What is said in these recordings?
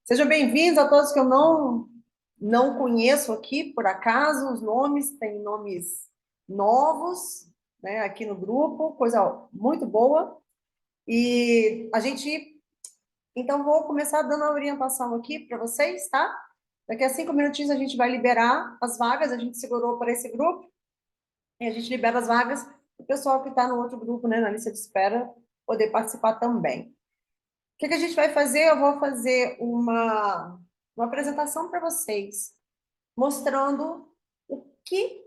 Sejam bem-vindos a todos que eu não conheço aqui, por acaso, os nomes, têm nomes novos, né, aqui no grupo, coisa muito boa. E então, vou começar dando a orientação aqui para vocês, tá? Daqui a 5 minutinhos a gente vai liberar as vagas, a gente segurou para esse grupo, e a gente libera as vagas para o pessoal que está no outro grupo, né, na lista de espera, poder participar também. O que a gente vai fazer? Eu vou fazer uma apresentação para vocês, mostrando o que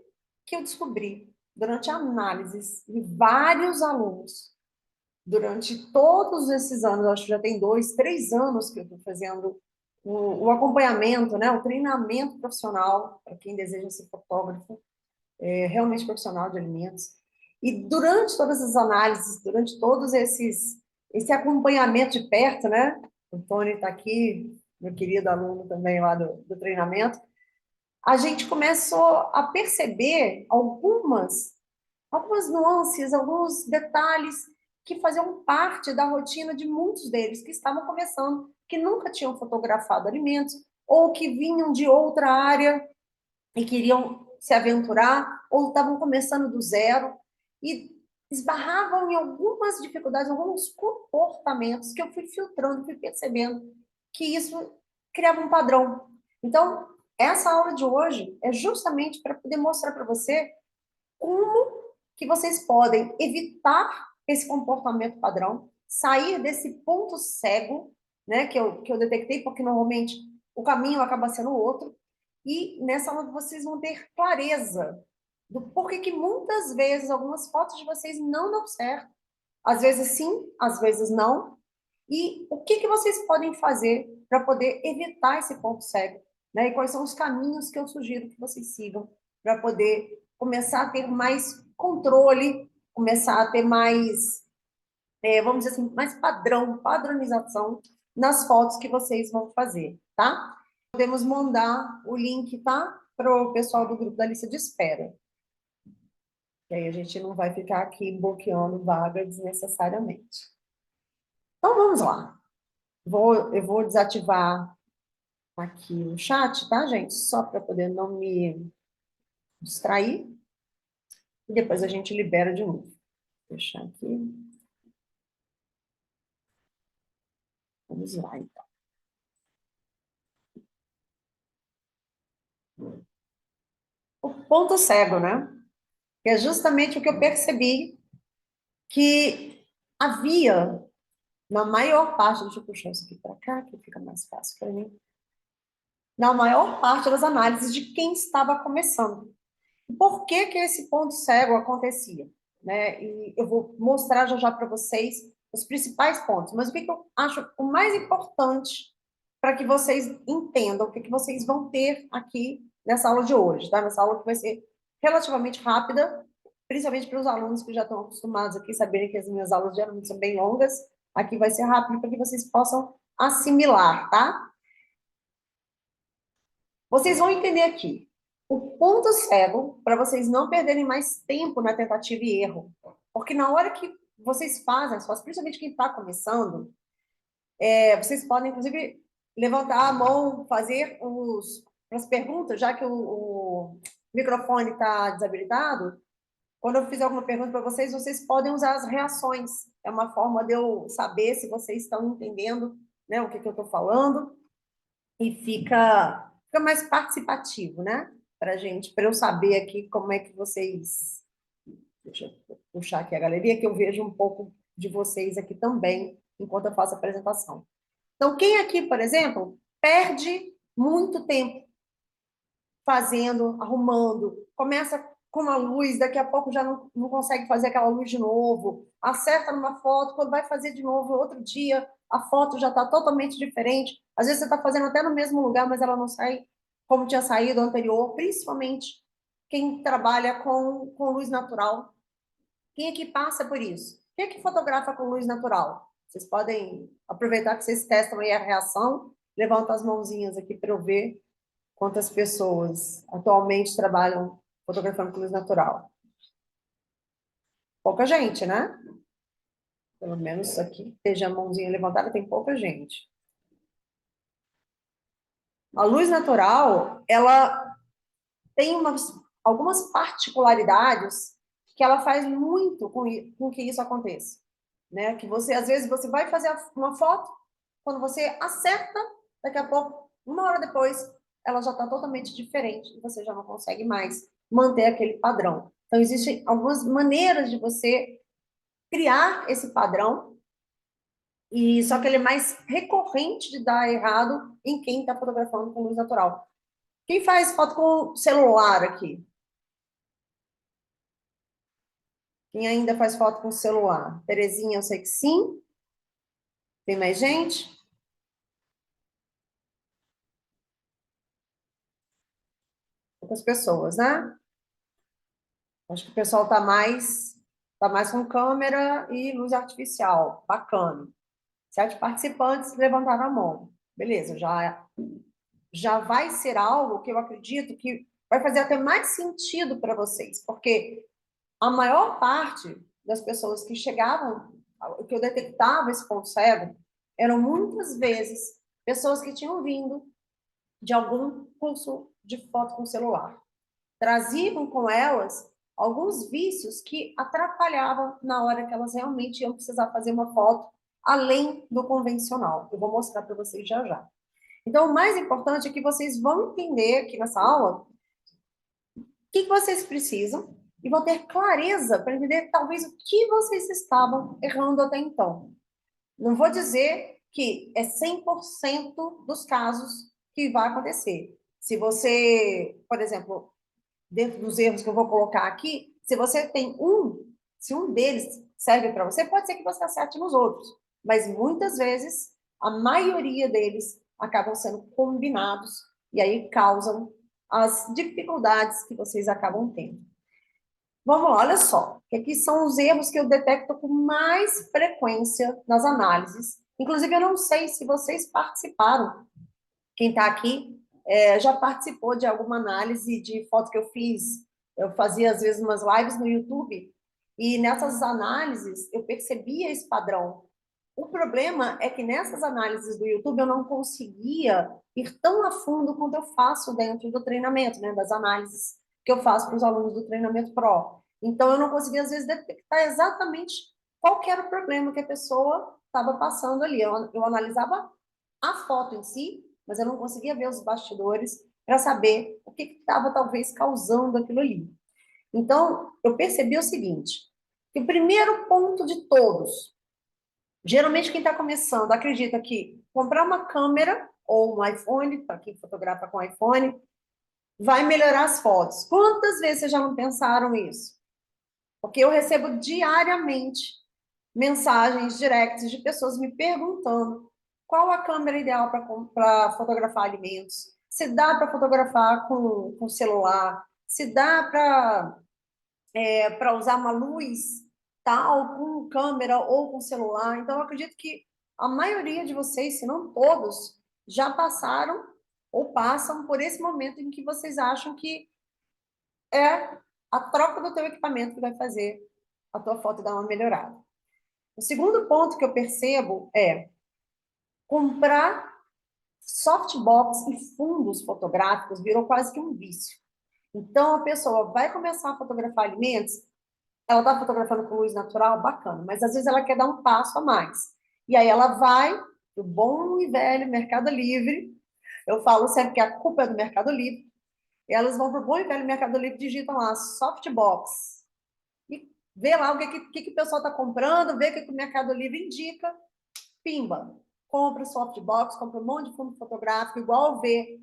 eu descobri durante análises de vários alunos, durante todos esses anos, acho que já tem 2, 3 anos que eu estou fazendo o acompanhamento, né, o treinamento profissional, para quem deseja ser fotógrafo, realmente profissional de alimentos. E durante todas as análises, durante todos esse acompanhamento de perto, né? O Tony está aqui, meu querido aluno também lá do treinamento, a gente começou a perceber algumas nuances, alguns detalhes que faziam parte da rotina de muitos deles que estavam começando, que nunca tinham fotografado alimentos, ou que vinham de outra área e queriam se aventurar, ou estavam começando do zero, e esbarravam em algumas dificuldades, alguns comportamentos que eu fui filtrando, fui percebendo que isso criava um padrão. Então, essa aula de hoje é justamente para poder mostrar para você como que vocês podem evitar esse comportamento padrão, sair desse ponto cego, né, que eu detectei, porque normalmente o caminho acaba sendo outro, e nessa aula vocês vão ter clareza do porquê que muitas vezes algumas fotos de vocês não dão certo. Às vezes sim, às vezes não. E o que vocês podem fazer para poder evitar esse ponto cego? Né? E quais são os caminhos que eu sugiro que vocês sigam para poder começar a ter mais controle, começar a ter mais, vamos dizer assim, mais padronização nas fotos que vocês vão fazer, tá? Podemos mandar o link, tá? Para o pessoal do grupo da lista de espera. E aí a gente não vai ficar aqui bloqueando vaga desnecessariamente. Então vamos lá. Eu vou desativar aqui o chat, tá, gente? Só para poder não me distrair. E depois a gente libera de novo. Vou fechar aqui. Vamos lá, então. O ponto cego, né? Que é justamente o que eu percebi que havia na maior parte, deixa eu puxar isso aqui para cá, que fica mais fácil para mim, na maior parte das análises de quem estava começando. Por que esse ponto cego acontecia? Né? E eu vou mostrar já para vocês os principais pontos, mas o que eu acho o mais importante para que vocês entendam o que vocês vão ter aqui nessa aula de hoje, tá? Nessa aula que vai ser relativamente rápida, principalmente para os alunos que já estão acostumados aqui, saberem que as minhas aulas geralmente são bem longas, aqui vai ser rápido para que vocês possam assimilar, tá? Vocês vão entender aqui o ponto cego para vocês não perderem mais tempo na tentativa e erro. Porque na hora que vocês fazem as fotos, principalmente quem está começando, vocês podem, inclusive, levantar a mão, fazer as perguntas, já que o microfone está desabilitado. Quando eu fizer alguma pergunta para vocês, vocês podem usar as reações. É uma forma de eu saber se vocês estão entendendo, né, o que eu estou falando e fica mais participativo, né? Para eu saber aqui como é que vocês. Deixa eu puxar aqui a galeria, que eu vejo um pouco de vocês aqui também, enquanto eu faço a apresentação. Então, quem aqui, por exemplo, perde muito tempo fazendo, arrumando, começa com uma luz, daqui a pouco já não consegue fazer aquela luz de novo, acerta numa foto, quando vai fazer de novo outro dia, a foto já está totalmente diferente. Às vezes você está fazendo até no mesmo lugar, mas ela não sai como tinha saído anterior, principalmente quem trabalha com luz natural. Quem aqui passa por isso? Quem aqui fotografa com luz natural? Vocês podem aproveitar que vocês testam aí a reação, levantam as mãozinhas aqui para eu ver quantas pessoas atualmente trabalham fotografando com luz natural. Pouca gente, né? Pelo menos aqui, esteja a mãozinha levantada, tem pouca gente. A luz natural, ela tem algumas particularidades que ela faz muito com que isso aconteça, né? Que você, às vezes, você vai fazer uma foto, quando você acerta, daqui a pouco, uma hora depois, ela já está totalmente diferente e você já não consegue mais manter aquele padrão. Então, existem algumas maneiras de você criar esse padrão, e só que ele é mais recorrente de dar errado em quem está fotografando com luz natural. Quem faz foto com celular aqui? Quem ainda faz foto com celular? Terezinha, eu sei que sim. Tem mais gente? Poucas pessoas, né? Acho que o pessoal tá mais com câmera e luz artificial. Bacana. 7 participantes levantaram a mão. Beleza, já vai ser algo que eu acredito que vai fazer até mais sentido para vocês, porque a maior parte das pessoas que chegavam, que eu detectava esse ponto cego, eram muitas vezes pessoas que tinham vindo de algum curso de foto com celular. Traziam com elas alguns vícios que atrapalhavam na hora que elas realmente iam precisar fazer uma foto além do convencional. Eu vou mostrar para vocês já já. Então, o mais importante é que vocês vão entender aqui nessa aula o que vocês precisam e vão ter clareza para entender talvez o que vocês estavam errando até então. Não vou dizer que é 100% dos casos que vai acontecer. Se você, por exemplo, dentro dos erros que eu vou colocar aqui, se você tem se um deles serve para você, pode ser que você acerte nos outros, mas muitas vezes a maioria deles acabam sendo combinados e aí causam as dificuldades que vocês acabam tendo. Vamos lá, olha só, que aqui são os erros que eu detecto com mais frequência nas análises. Inclusive, eu não sei se vocês participaram, quem está aqui já participou de alguma análise de foto que eu fiz. Eu fazia, às vezes, umas lives no YouTube, e nessas análises eu percebia esse padrão. O problema é que nessas análises do YouTube eu não conseguia ir tão a fundo quanto eu faço dentro do treinamento, né, das análises que eu faço para os alunos do treinamento Pro. Então eu não conseguia, às vezes, detectar exatamente qual era o problema que a pessoa estava passando ali. Eu analisava a foto em si, mas eu não conseguia ver os bastidores para saber o que estava talvez causando aquilo ali. Então, eu percebi o seguinte, que o primeiro ponto de todos, geralmente quem está começando acredita que comprar uma câmera ou um iPhone, para quem fotografa com iPhone, vai melhorar as fotos. Quantas vezes vocês já não pensaram isso? Porque eu recebo diariamente mensagens directs de pessoas me perguntando qual a câmera ideal para fotografar alimentos, se dá para fotografar com celular, se dá para usar uma luz tal com câmera ou com celular. Então, eu acredito que a maioria de vocês, se não todos, já passaram ou passam por esse momento em que vocês acham que é a troca do teu equipamento que vai fazer a tua foto dar uma melhorada. O segundo ponto que eu percebo é comprar softbox e fundos fotográficos virou quase que um vício. Então, a pessoa vai começar a fotografar alimentos, ela está fotografando com luz natural, bacana, mas às vezes ela quer dar um passo a mais. E aí ela vai do bom e velho Mercado Livre, eu falo sempre que a culpa é do Mercado Livre, e elas vão para o bom e velho Mercado Livre, digitam lá softbox, e vê lá o que o pessoal está comprando, vê o que o Mercado Livre indica, pimba, compra softbox, compra um monte de fundo fotográfico, igual vê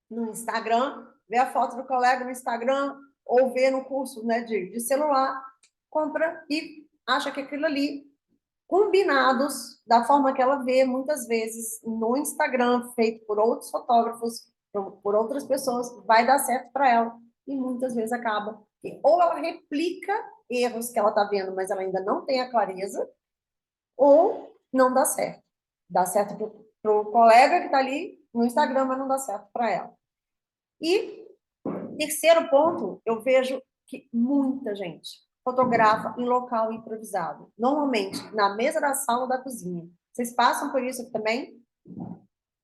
no Instagram, vê a foto do colega no Instagram, ou vê no curso, né, de celular, compra e acha que aquilo ali, combinados da forma que ela vê, muitas vezes, no Instagram, feito por outros fotógrafos, por outras pessoas, vai dar certo para ela. E muitas vezes acaba que ou ela replica erros que ela está vendo, mas ela ainda não tem a clareza, ou não dá certo. Dá certo para o colega que está ali no Instagram, mas não dá certo para ela. E terceiro ponto, eu vejo que muita gente fotografa em local improvisado, normalmente na mesa da sala ou da cozinha. Vocês passam por isso também?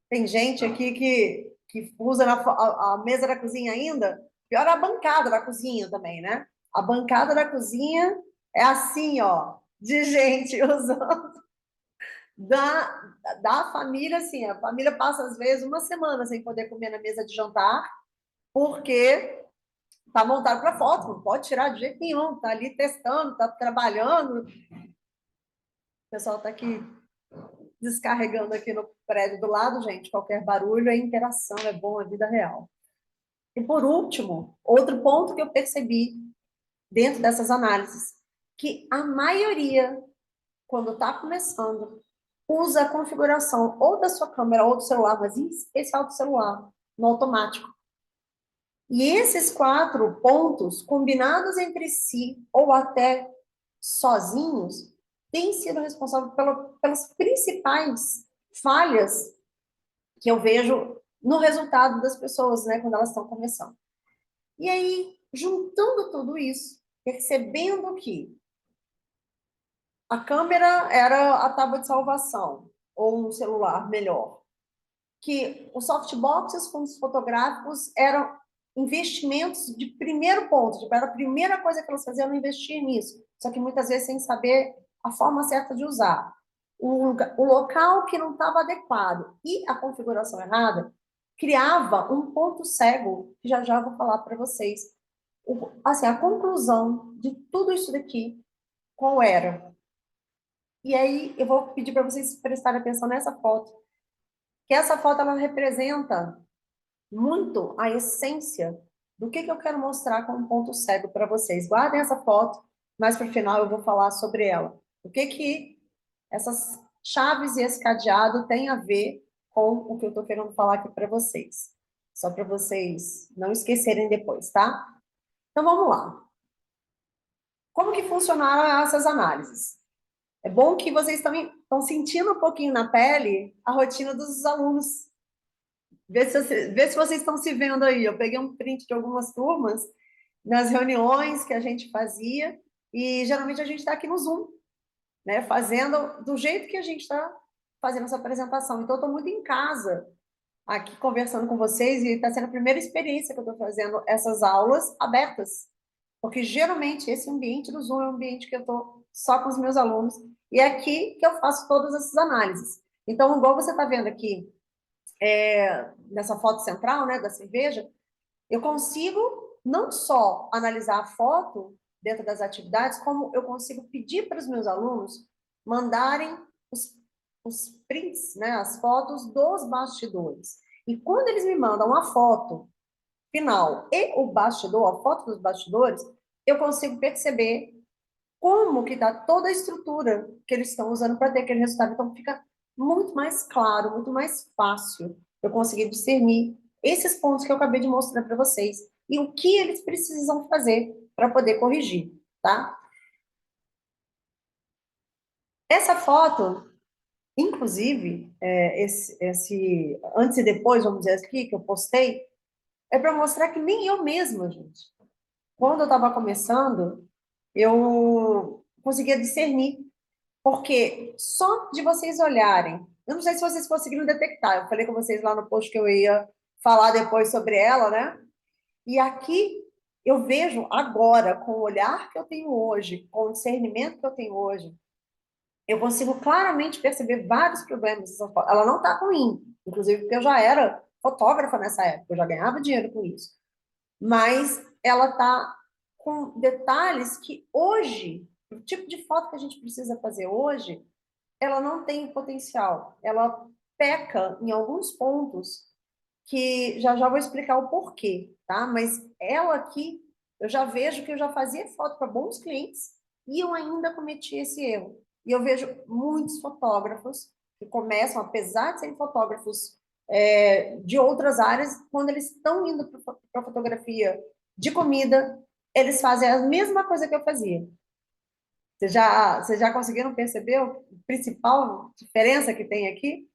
Tem gente aqui que usa a mesa da cozinha ainda, pior é a bancada da cozinha também, né? A bancada da cozinha é assim, ó, de gente usando da família, assim, a família passa às vezes uma semana sem poder comer na mesa de jantar, porque tá montado para foto, não pode tirar de jeito nenhum, tá ali testando, tá trabalhando. O pessoal tá aqui descarregando aqui no prédio do lado, gente, qualquer barulho é interação, é bom, é vida real. E por último, outro ponto que eu percebi dentro dessas análises, que a maioria, quando está começando, usa a configuração ou da sua câmera ou do celular, mas em especial do celular, no automático. E esses 4 pontos, combinados entre si ou até sozinhos, têm sido responsáveis pelas principais falhas que eu vejo no resultado das pessoas, né, quando elas estão começando. E aí, juntando tudo isso, percebendo que a câmera era a tábua de salvação, ou um celular melhor, que os softbox e os fundos fotográficos eram investimentos de primeiro ponto, tipo, era a primeira coisa que elas faziam, investir nisso, só que muitas vezes sem saber a forma certa de usar. O local que não estava adequado e a configuração errada criava um ponto cego, que já já vou falar para vocês. Assim, a conclusão de tudo isso daqui, qual era? E aí eu vou pedir para vocês prestarem atenção nessa foto, que essa foto ela representa muito a essência do que eu quero mostrar como ponto cego para vocês. Guardem essa foto, mas para o final eu vou falar sobre ela. O que essas chaves e esse cadeado têm a ver com o que eu estou querendo falar aqui para vocês. Só para vocês não esquecerem depois, tá? Então vamos lá. Como que funcionaram essas análises? É bom que vocês também estão sentindo um pouquinho na pele a rotina dos alunos. Vê se vocês estão se vendo aí. Eu peguei um print de algumas turmas nas reuniões que a gente fazia e geralmente a gente está aqui no Zoom, né? Fazendo do jeito que a gente está fazendo essa apresentação. Então, eu estou muito em casa aqui conversando com vocês e está sendo a primeira experiência que eu estou fazendo essas aulas abertas. Porque geralmente esse ambiente do Zoom é um ambiente que eu estou só com os meus alunos e é aqui que eu faço todas essas análises. Então, igual você está vendo aqui, nessa foto central, né, da cerveja, eu consigo não só analisar a foto dentro das atividades, como eu consigo pedir para os meus alunos mandarem os prints, né, as fotos dos bastidores. E quando eles me mandam a foto final e o bastidor, a foto dos bastidores, eu consigo perceber como que está toda a estrutura que eles estão usando para ter aquele resultado. Então, fica muito mais claro, muito mais fácil eu conseguir discernir esses pontos que eu acabei de mostrar para vocês e o que eles precisam fazer para poder corrigir, tá? Essa foto, inclusive, esse antes e depois, vamos dizer aqui, que eu postei, é para mostrar que nem eu mesma, gente, quando eu estava começando, eu conseguia discernir. Porque só de vocês olharem, eu não sei se vocês conseguiram detectar, eu falei com vocês lá no post que eu ia falar depois sobre ela, né? E aqui eu vejo agora, com o olhar que eu tenho hoje, com o discernimento que eu tenho hoje, eu consigo claramente perceber vários problemas dessa foto. Ela não está ruim, inclusive porque eu já era fotógrafa nessa época, eu já ganhava dinheiro com isso. Mas ela está com detalhes que hoje, o tipo de foto que a gente precisa fazer hoje, ela não tem potencial. Ela peca em alguns pontos que já já vou explicar o porquê, tá? Mas ela aqui, eu já vejo que eu já fazia foto para bons clientes e eu ainda cometi esse erro. E eu vejo muitos fotógrafos que começam, apesar de serem fotógrafos de outras áreas, quando eles estão indo para a fotografia de comida, eles fazem a mesma coisa que eu fazia. Vocês já conseguiram perceber a principal diferença que tem aqui,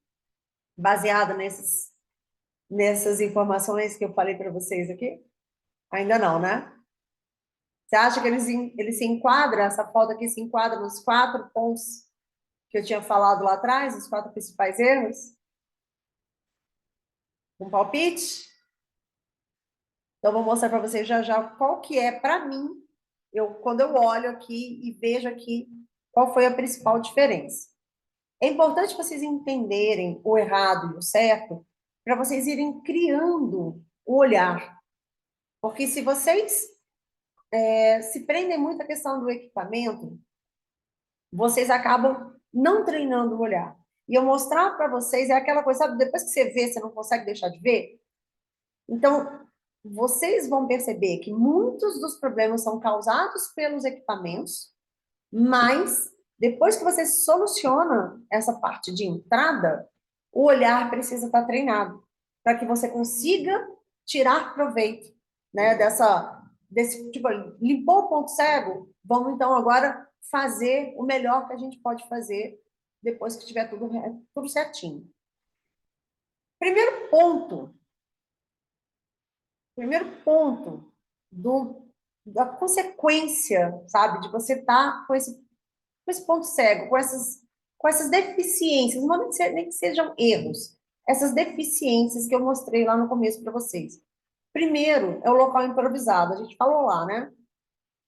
baseada nessas informações que eu falei para vocês aqui? Ainda não, né? Você acha que ele se enquadra, essa foto aqui se enquadra nos 4 pontos que eu tinha falado lá atrás, os 4 principais erros? Um palpite? Então, eu vou mostrar para vocês já já qual que é, para mim, quando eu olho aqui e vejo aqui qual foi a principal diferença. É importante vocês entenderem o errado e o certo para vocês irem criando o olhar. Porque se vocês se prendem muito à questão do equipamento, vocês acabam não treinando o olhar. E eu mostrar para vocês é aquela coisa, sabe, depois que você vê, você não consegue deixar de ver? Então, vocês vão perceber que muitos dos problemas são causados pelos equipamentos, mas depois que você soluciona essa parte de entrada, o olhar precisa estar treinado para que você consiga tirar proveito, né, desse tipo, limpou o ponto cego, vamos então agora fazer o melhor que a gente pode fazer depois que tiver tudo certinho. Primeiro ponto primeiro ponto da consequência, sabe, de você estar com esse ponto cego, com essas deficiências, não nem que sejam erros, essas deficiências que eu mostrei lá no começo para vocês. Primeiro, é o local improvisado, a gente falou lá, né?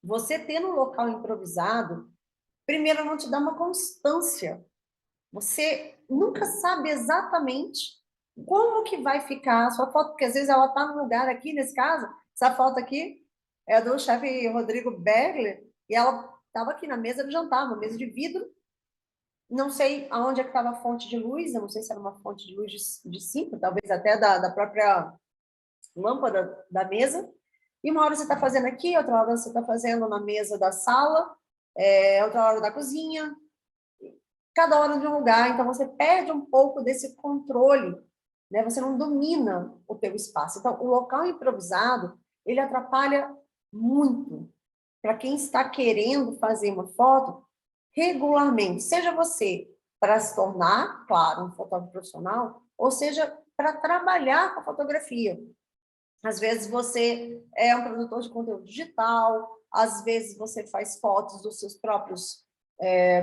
Você tendo um local improvisado, primeiro não te dá uma constância. Você nunca sabe exatamente como que vai ficar a sua foto, porque às vezes ela está no lugar aqui, nesse caso, essa foto aqui é do chefe Rodrigo Bergler, e ela estava aqui na mesa de jantar, uma mesa de vidro, não sei aonde é que estava a fonte de luz, eu não sei se era uma fonte de luz de 5, talvez até da própria lâmpada da mesa, e uma hora você está fazendo aqui, outra hora você está fazendo na mesa da sala, outra hora da cozinha, cada hora de um lugar, então você perde um pouco desse controle, né? Você não domina o teu espaço. Então, o local improvisado, ele atrapalha muito para quem está querendo fazer uma foto regularmente, seja você para se tornar, claro, um fotógrafo profissional, ou seja, para trabalhar com a fotografia. Às vezes você é um produtor de conteúdo digital, às vezes você faz fotos dos seus próprios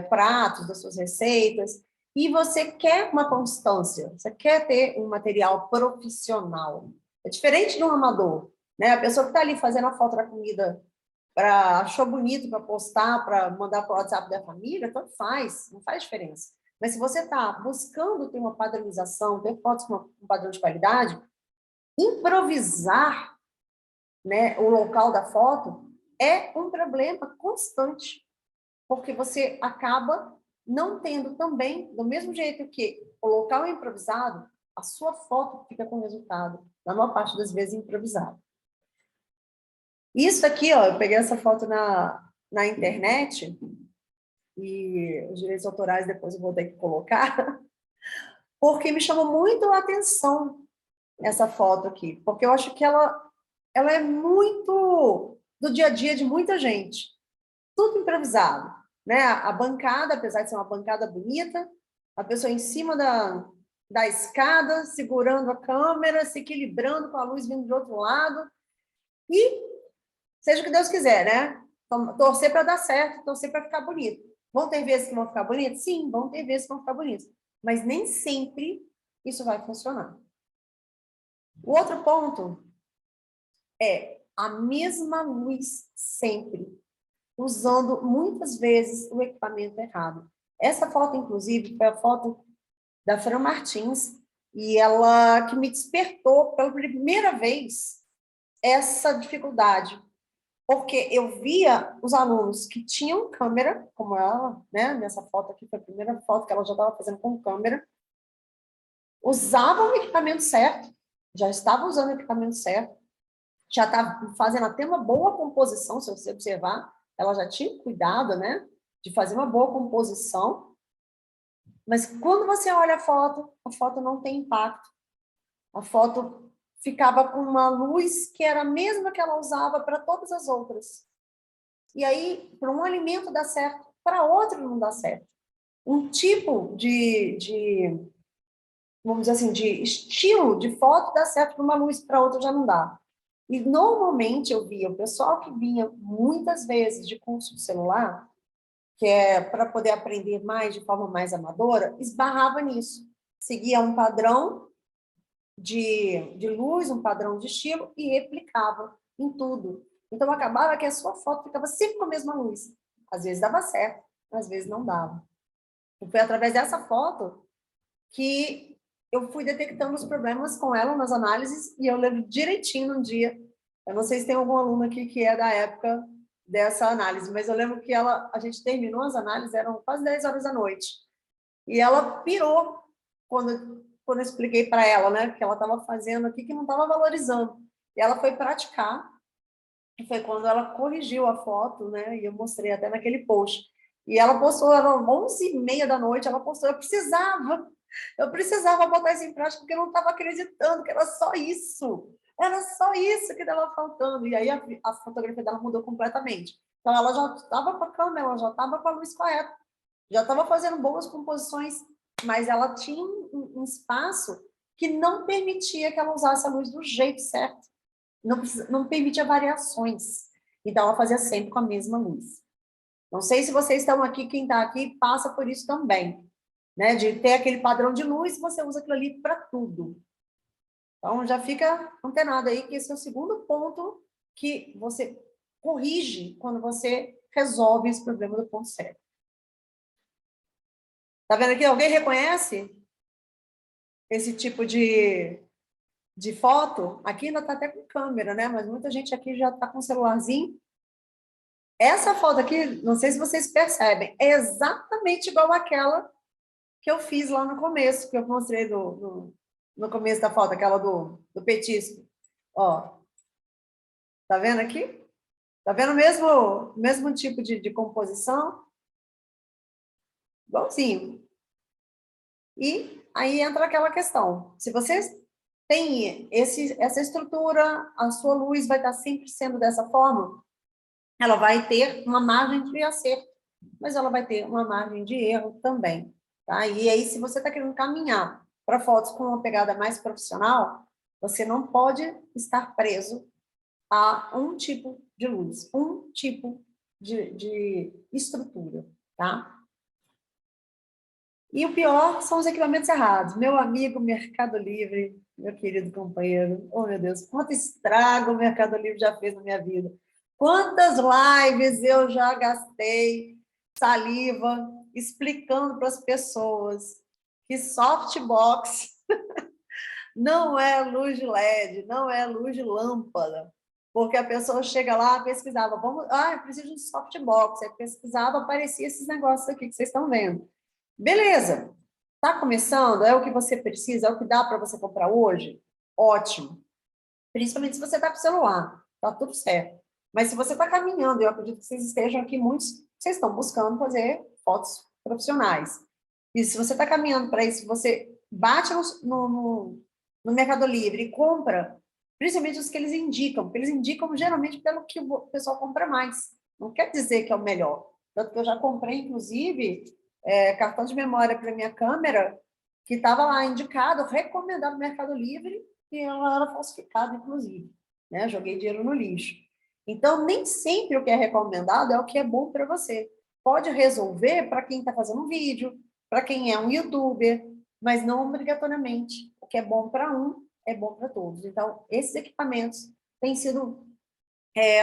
pratos, das suas receitas, e você quer uma constância, você quer ter um material profissional. É diferente de um amador, né? A pessoa que está ali fazendo a foto da comida achou bonito para postar, para mandar para o WhatsApp da família, tanto faz, não faz diferença. Mas se você está buscando ter uma padronização, ter fotos com um padrão de qualidade, improvisar, né, o local da foto é um problema constante, porque você acaba não tendo também, do mesmo jeito que o local é improvisado, a sua foto fica com resultado, na maior parte das vezes, improvisado. Isso aqui, ó, eu peguei essa foto na internet, e os direitos autorais depois eu vou ter que colocar, porque me chamou muito a atenção essa foto aqui, porque eu acho que ela é muito do dia a dia de muita gente. Tudo improvisado, né? A bancada, apesar de ser uma bancada bonita, a pessoa em cima da escada, segurando a câmera, se equilibrando com a luz vindo do outro lado, e seja o que Deus quiser, né? Torcer para dar certo, torcer para ficar bonito. Vão ter vezes que vão ficar bonitos? Sim, vão ter vezes que vão ficar bonitos, mas nem sempre isso vai funcionar. O outro ponto é a mesma luz sempre, usando muitas vezes o equipamento errado. Essa foto, inclusive, foi a foto da Fran Martins, e ela que me despertou pela primeira vez essa dificuldade, porque eu via os alunos que tinham câmera, como ela, né? Nessa foto aqui foi a primeira foto que ela já estava fazendo com câmera, usavam o equipamento certo, já estavam usando o equipamento certo, já está fazendo até uma boa composição, se você observar, ela já tinha cuidado, né, de fazer uma boa composição, mas quando você olha a foto não tem impacto. A foto ficava com uma luz que era a mesma que ela usava para todas as outras. E aí, para um alimento dar certo, para outro não dá certo. Um tipo vamos dizer assim, de estilo de foto dá certo para uma luz, para outra já não dá. E normalmente eu via o pessoal que vinha muitas vezes de curso de celular, que é para poder aprender mais de forma mais amadora, esbarrava nisso. Seguia um padrão de luz, um padrão de estilo, e replicava em tudo. Então, acabava que a sua foto ficava sempre com a mesma luz. Às vezes dava certo, às vezes não dava. E foi através dessa foto que eu fui detectando os problemas com ela nas análises, e eu lembro direitinho num dia. Eu não sei se tem algum aluno aqui que é da época dessa análise, mas eu lembro que a gente terminou as análises, eram quase 10 horas da noite. E ela pirou quando eu expliquei para ela, né, que ela estava fazendo aqui, que não estava valorizando. E ela foi praticar, e foi quando ela corrigiu a foto, né, e eu mostrei até naquele post. E ela postou, era 11h30 da noite, ela postou, eu precisava botar isso em prática, porque eu não estava acreditando que era só isso. Era só isso que estava faltando. E aí a fotografia dela mudou completamente. Então, ela já estava com a câmera, ela já estava com a luz correta, já estava fazendo boas composições, mas ela tinha um espaço que não permitia que ela usasse a luz do jeito certo, não permitia variações. Então, ela fazia sempre com a mesma luz. Não sei se vocês estão aqui, quem está aqui passa por isso também, né? De ter aquele padrão de luz, você usa aquilo ali para tudo. Então, já fica antenado aí que esse é o segundo ponto que você corrige quando você resolve esse problema do ponto cego. Tá vendo aqui? Alguém reconhece esse tipo de foto? Aqui ainda está até com câmera, né? Mas muita gente aqui já está com celularzinho. Essa foto aqui, não sei se vocês percebem, é exatamente igual àquela que eu fiz lá no começo, que eu mostrei no começo da foto, aquela do petisco. Ó, tá vendo aqui? Tá vendo o mesmo tipo de composição? Igualzinho. E aí entra aquela questão. Se você tem essa estrutura, a sua luz vai estar sempre sendo dessa forma, ela vai ter uma margem de acerto, mas ela vai ter uma margem de erro também. Tá? E aí, se você está querendo caminhar para fotos com uma pegada mais profissional, você não pode estar preso a um tipo de luz, um tipo de estrutura, tá? E o pior são os equipamentos errados. Meu amigo Mercado Livre, meu querido companheiro, oh meu Deus, quanto estrago o Mercado Livre já fez na minha vida. Quantas lives eu já gastei saliva explicando para as pessoas que softbox não é luz de LED, não é luz de lâmpada. Porque a pessoa chega lá, pesquisava, eu preciso de um softbox. Aí pesquisava, aparecia esses negócios aqui que vocês estão vendo. Beleza. Está começando? É o que você precisa? É o que dá para você comprar hoje? Ótimo. Principalmente se você está com o celular. Tá tudo certo. Mas se você está caminhando, eu acredito que vocês estejam aqui, muitos, vocês estão buscando fazer fotos profissionais. E se você está caminhando para isso, você bate no Mercado Livre e compra, principalmente os que eles indicam, porque eles indicam geralmente pelo que o pessoal compra mais. Não quer dizer que é o melhor. Tanto que eu já comprei, inclusive, cartão de memória para minha câmera, que estava lá indicado, recomendado no Mercado Livre, e ela era falsificada, inclusive. Né? Joguei dinheiro no lixo. Então, nem sempre o que é recomendado é o que é bom para você. Pode resolver para quem está fazendo um vídeo, para quem é um youtuber, mas não obrigatoriamente. O que é bom para um é bom para todos. Então, esses equipamentos têm sido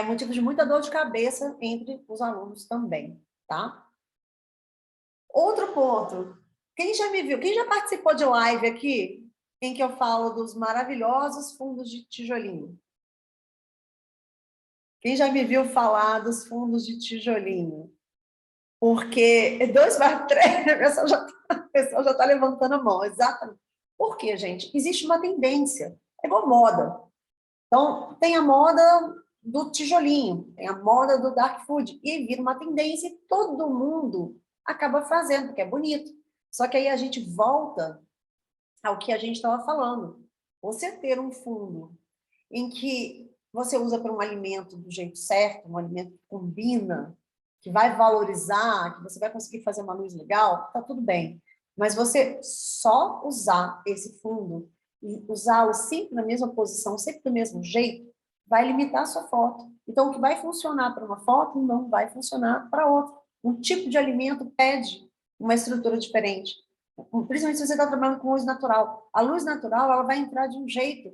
motivo de muita dor de cabeça entre os alunos também, tá? Outro ponto. Quem já me viu? Quem já participou de live aqui em que eu falo dos maravilhosos fundos de tijolinho? Quem já me viu falar dos fundos de tijolinho? Porque 2/3, a pessoa já está levantando a mão, exatamente. Por quê, gente? Existe uma tendência, é igual moda. Então, tem a moda do tijolinho, tem a moda do dark food, e vira uma tendência e todo mundo acaba fazendo, porque é bonito. Só que aí a gente volta ao que a gente estava falando. Você ter um fundo em que você usa para um alimento do jeito certo, um alimento que combina, que vai valorizar, que você vai conseguir fazer uma luz legal, tá tudo bem. Mas você só usar esse fundo e usá-lo sempre na mesma posição, sempre do mesmo jeito, vai limitar a sua foto. Então, o que vai funcionar para uma foto não vai funcionar para outra. Um tipo de alimento pede uma estrutura diferente. principalmente se você está trabalhando com luz natural. A luz natural, ela vai entrar de um jeito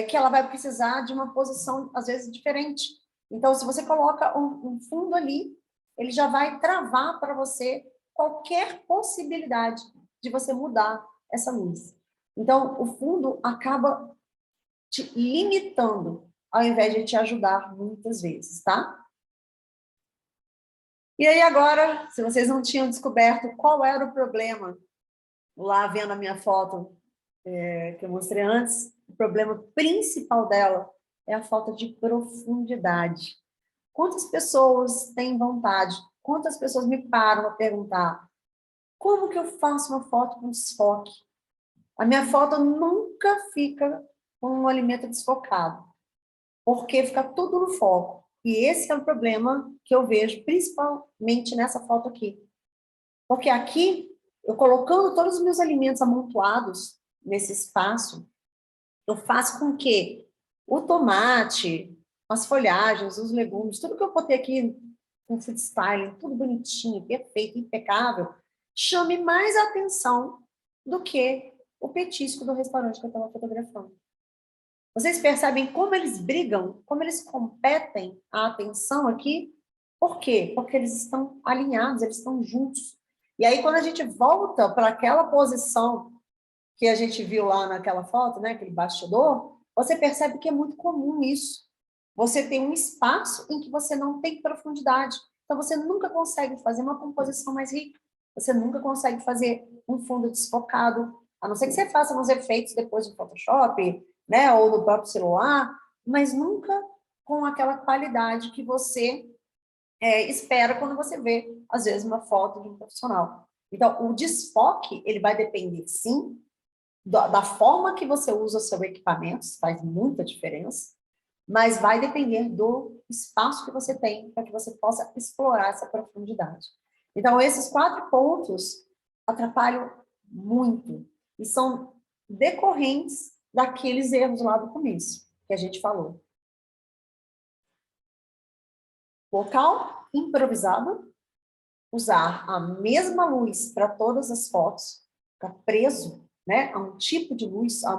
que ela vai precisar de uma posição, às vezes, diferente. Então, se você coloca um fundo ali, ele já vai travar para você qualquer possibilidade de você mudar essa luz. Então, o fundo acaba te limitando, ao invés de te ajudar muitas vezes, tá? E aí agora, se vocês não tinham descoberto qual era o problema, lá vendo a minha foto que eu mostrei antes, o problema principal dela é a falta de profundidade. Quantas pessoas têm vontade? Quantas pessoas me param a perguntar como que eu faço uma foto com desfoque? A minha foto nunca fica com um alimento desfocado, porque fica tudo no foco. E esse é o problema que eu vejo, principalmente nessa foto aqui. Porque aqui, eu colocando todos os meus alimentos amontoados nesse espaço, eu faço com que o tomate, as folhagens, os legumes, tudo que eu botei aqui com food styling, tudo bonitinho, perfeito, impecável, chame mais atenção do que o petisco do restaurante que eu estava fotografando. Vocês percebem como eles brigam, como eles competem a atenção aqui? Por quê? Porque eles estão alinhados, eles estão juntos. E aí, quando a gente volta para aquela posição que a gente viu lá naquela foto, né, aquele bastidor, você percebe que é muito comum isso. Você tem um espaço em que você não tem profundidade. Então, você nunca consegue fazer uma composição mais rica. Você nunca consegue fazer um fundo desfocado, a não ser que você faça uns efeitos depois no Photoshop, né, ou no próprio celular, mas nunca com aquela qualidade que você espera quando você vê, às vezes, uma foto de um profissional. Então, o desfoque, ele vai depender, sim, da forma que você usa o seu equipamento, faz muita diferença, mas vai depender do espaço que você tem para que você possa explorar essa profundidade. Então, esses 4 pontos atrapalham muito e são decorrentes daqueles erros lá do começo, que a gente falou. Local improvisado, usar a mesma luz para todas as fotos, ficar preso, né, a um tipo de luz, a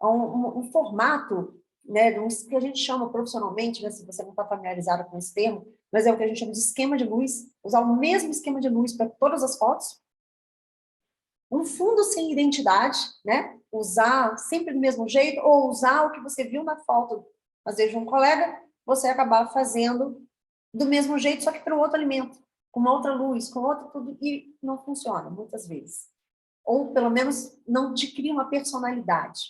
um formato, né, que a gente chama profissionalmente, né, se você não está familiarizado com esse termo, mas é o que a gente chama de esquema de luz, usar o mesmo esquema de luz para todas as fotos. Um fundo sem identidade, né, usar sempre do mesmo jeito, ou usar o que você viu na foto, às vezes de um colega, você acabar fazendo do mesmo jeito, só que para um outro alimento, com uma outra luz, com outro tudo, e não funciona, muitas vezes. Ou, pelo menos, não te cria uma personalidade.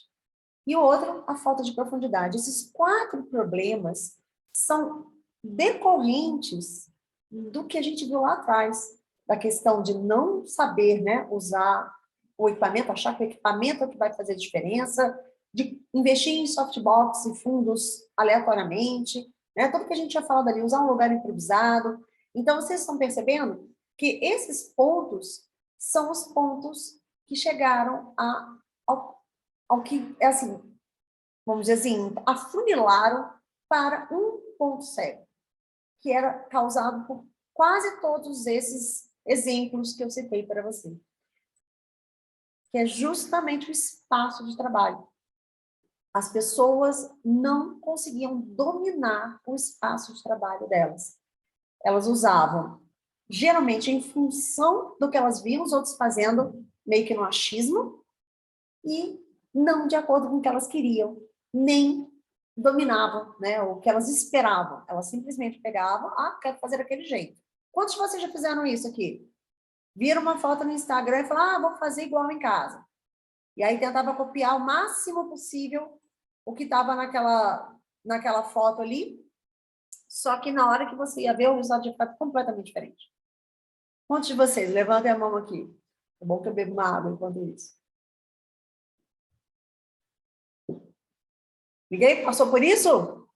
E o outro, a falta de profundidade. Esses 4 problemas são decorrentes do que a gente viu lá atrás, da questão de não saber, né, usar o equipamento, achar que o equipamento é o que vai fazer diferença, de investir em softbox e fundos aleatoriamente, né, tudo que a gente tinha falado ali, usar um lugar improvisado. Então, vocês estão percebendo que esses pontos são os pontos que chegaram ao que, é assim, vamos dizer assim, afunilaram para um ponto cego, que era causado por quase todos esses exemplos que eu citei para você, que é justamente o espaço de trabalho. As pessoas não conseguiam dominar o espaço de trabalho delas. Elas usavam, geralmente, em função do que elas viam os outros fazendo, meio que no achismo, e não de acordo com o que elas queriam, nem dominavam, né, o que elas esperavam. Elas simplesmente pegavam, quero fazer daquele jeito. Quantos de vocês já fizeram isso aqui? Viram uma foto no Instagram e falaram, vou fazer igual em casa. E aí tentava copiar o máximo possível o que estava naquela foto ali, só que na hora que você ia ver, o resultado ia ficar completamente diferente. Quantos de vocês? Levantem a mão aqui. É bom que eu bebo uma água enquanto isso. Ninguém passou por isso?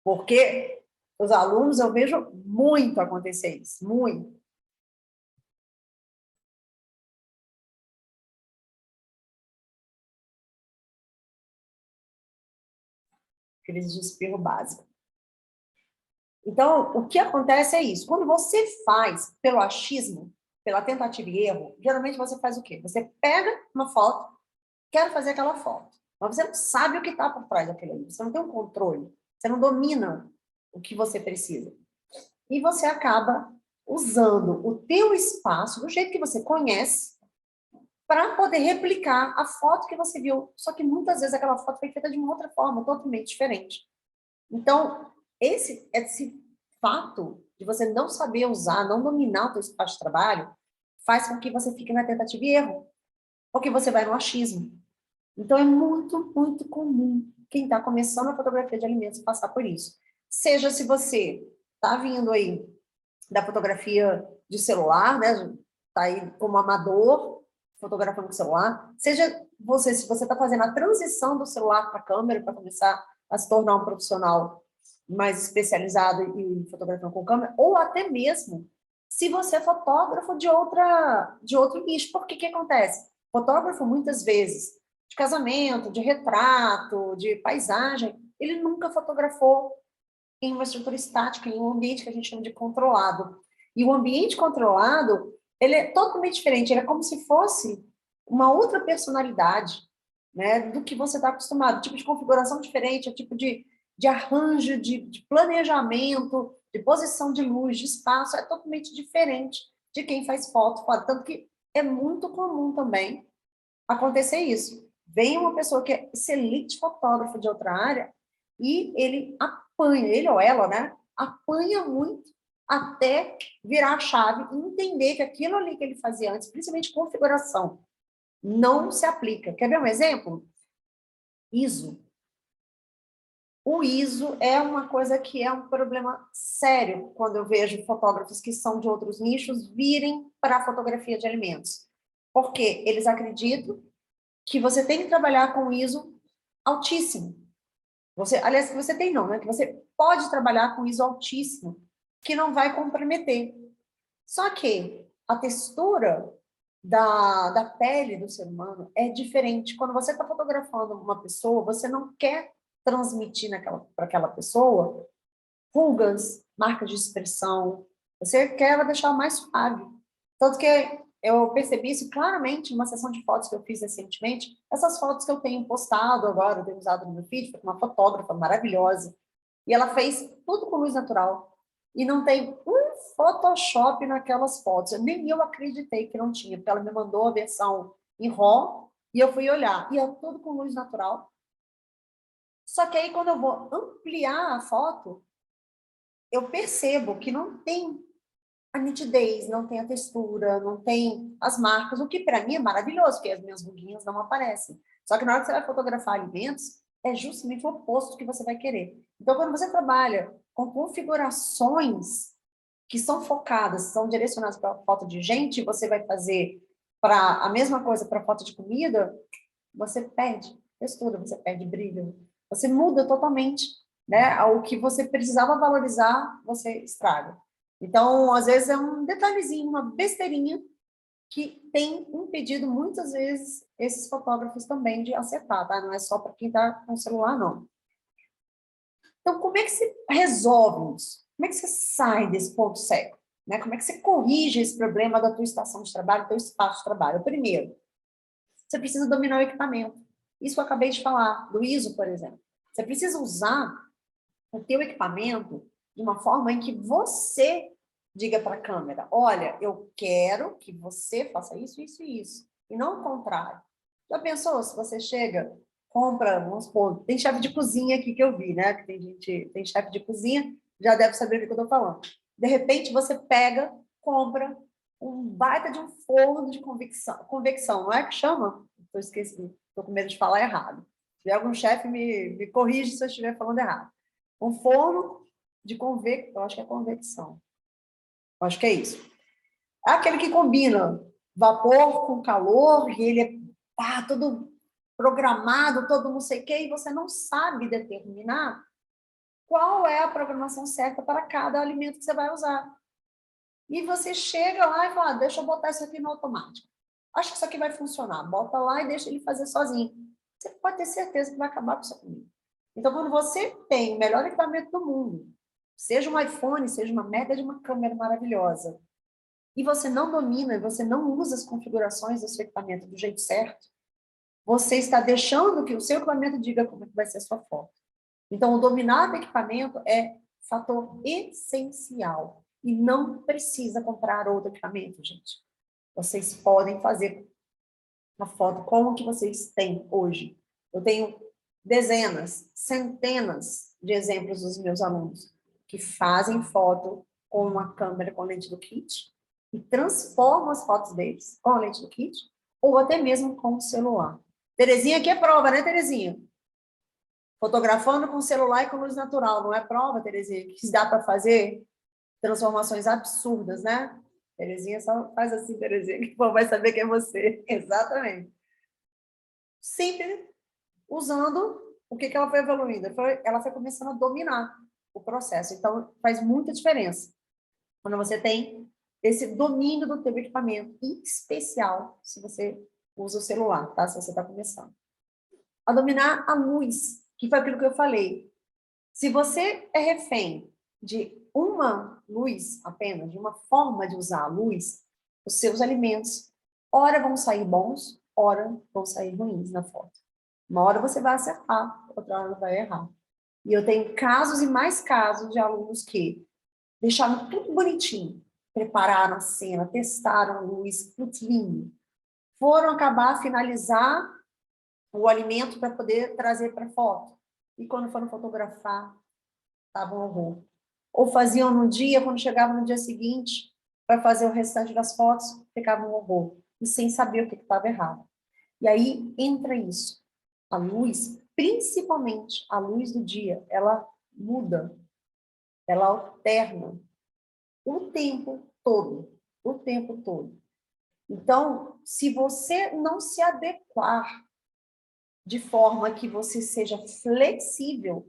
Porque os alunos, eu vejo muito acontecer isso, muito. Crise de espirro básico. Então, o que acontece é isso. Quando você faz pelo achismo, pela tentativa e erro, geralmente você faz o quê? Você pega uma foto, quer fazer aquela foto, mas você não sabe o que está por trás daquele ali, você não tem um controle, você não domina o que você precisa. E você acaba usando o teu espaço, do jeito que você conhece, para poder replicar a foto que você viu. Só que muitas vezes aquela foto foi feita de uma outra forma, totalmente diferente. Então, esse fato de você não saber usar, não dominar o teu espaço de trabalho, faz com que você fique na tentativa e erro, porque você vai no achismo. Então, é muito, muito comum quem está começando a fotografia de alimentos passar por isso. Seja se você está vindo aí da fotografia de celular, né? Está aí como amador, fotografando com celular. Seja você, se você está fazendo a transição do celular para a câmera, para começar a se tornar um profissional mais especializado em fotografia com câmera, ou até mesmo se você é fotógrafo de outro nicho. Por que acontece? Fotógrafo, muitas vezes, de casamento, de retrato, de paisagem, ele nunca fotografou em uma estrutura estática, em um ambiente que a gente chama de controlado. E o ambiente controlado, ele é totalmente diferente, ele é como se fosse uma outra personalidade, né, do que você está acostumado, tipo de configuração diferente, tipo de arranjo, de planejamento, de posição de luz, de espaço, é totalmente diferente de quem faz foto fora. Tanto que é muito comum também acontecer isso. Vem uma pessoa que é excelente fotógrafa de outra área e ele apanha, ele ou ela, né? Apanha muito até virar a chave e entender que aquilo ali que ele fazia antes, principalmente configuração, não se aplica. Quer ver um exemplo? ISO. O ISO é uma coisa que é um problema sério quando eu vejo fotógrafos que são de outros nichos virem para a fotografia de alimentos. Porque eles acreditam que você tem que trabalhar com ISO altíssimo. Aliás, que você tem não, né? Que você pode trabalhar com ISO altíssimo, que não vai comprometer. Só que a textura da pele do ser humano é diferente. Quando você está fotografando uma pessoa, você não quer transmitir para aquela pessoa rugas, marcas de expressão. Você quer ela deixar mais suave. Tanto que eu percebi isso claramente em uma sessão de fotos que eu fiz recentemente. Essas fotos que eu tenho postado agora, eu tenho usado no meu feed, foi com uma fotógrafa maravilhosa. E ela fez tudo com luz natural. E não tem um Photoshop naquelas fotos. Nem eu acreditei que não tinha, porque ela me mandou a versão em RAW e eu fui olhar. E é tudo com luz natural. Só que aí, quando eu vou ampliar a foto, eu percebo que não tem a nitidez, não tem a textura, não tem as marcas, o que para mim é maravilhoso, porque as minhas ruguinhas não aparecem. Só que na hora que você vai fotografar alimentos, é justamente o oposto que você vai querer. Então, quando você trabalha com configurações que são focadas, são direcionadas para foto de gente, você vai fazer para a mesma coisa para foto de comida, você perde textura, você perde brilho, você muda totalmente, né? O que você precisava valorizar, você estraga. Então, às vezes é um detalhezinho, uma besteirinha que tem impedido muitas vezes esses fotógrafos também de acertar, tá? Não é só para quem está com o celular, não. Então, como é que se resolve isso? Como é que você sai desse ponto cego? Né? Como é que você corrige esse problema da tua estação de trabalho, do teu espaço de trabalho? Primeiro, você precisa dominar o equipamento. Isso que eu acabei de falar, do ISO, por exemplo. Você precisa usar o teu equipamento de uma forma em que você diga para a câmera, olha, eu quero que você faça isso, isso e isso. E não o contrário. Já pensou se você chega, compra, vamos supor, tem chefe de cozinha aqui que eu vi, né? Que tem gente, tem chefe de cozinha, já deve saber do que eu estou falando. De repente, você pega, compra um baita de um forno de convecção, não é que chama? Estou esquecendo, estou com medo de falar errado. Se tiver algum chefe, me corrige se eu estiver falando errado. Um forno de convecção, eu acho que é convecção. Eu acho que é isso. É aquele que combina vapor com calor, e ele é todo programado, todo não sei o quê, e você não sabe determinar qual é a programação certa para cada alimento que você vai usar. E você chega lá e fala, deixa eu botar isso aqui no automático. Acho que isso aqui vai funcionar. Bota lá e deixa ele fazer sozinho. Você pode ter certeza que vai acabar com sua comida. Então, quando você tem o melhor equipamento do mundo, seja um iPhone, seja uma mega de uma câmera maravilhosa, e você não domina, você não usa as configurações do seu equipamento do jeito certo, você está deixando que o seu equipamento diga como é que vai ser a sua foto. Então, o dominar do equipamento é fator essencial. E não precisa comprar outro equipamento, gente. Vocês podem fazer uma foto como que vocês têm hoje. Eu tenho dezenas, centenas de exemplos dos meus alunos que fazem foto com uma câmera com lente do kit e transformam as fotos deles com a lente do kit ou até mesmo com o celular. Terezinha aqui é prova, né, Terezinha? Fotografando com celular e com luz natural, não é prova, Terezinha? Que dá para fazer transformações absurdas, né? Terezinha só faz assim, Terezinha, que o povo vai saber que é você. Exatamente. Sempre usando o que ela foi evoluindo. Ela foi começando a dominar o processo. Então, faz muita diferença quando você tem esse domínio do teu equipamento, em especial se você usa o celular, tá? Se você está começando. A dominar a luz, que foi aquilo que eu falei. Se você é refém de uma luz apenas, de uma forma de usar a luz, os seus alimentos, ora vão sair bons, ora vão sair ruins na foto. Uma hora você vai acertar, outra hora vai errar. E eu tenho casos e mais casos de alunos que deixaram tudo bonitinho, prepararam a cena, testaram luz, tudo lindo. Foram acabar, finalizar o alimento para poder trazer para foto. E quando foram fotografar, estava um horror. Ou faziam no dia, quando chegavam no dia seguinte, para fazer o restante das fotos, ficava um horror. E sem saber o que estava errado. E aí entra isso. A luz, principalmente a luz do dia, ela muda, ela alterna o tempo todo, o tempo todo. Então, se você não se adequar de forma que você seja flexível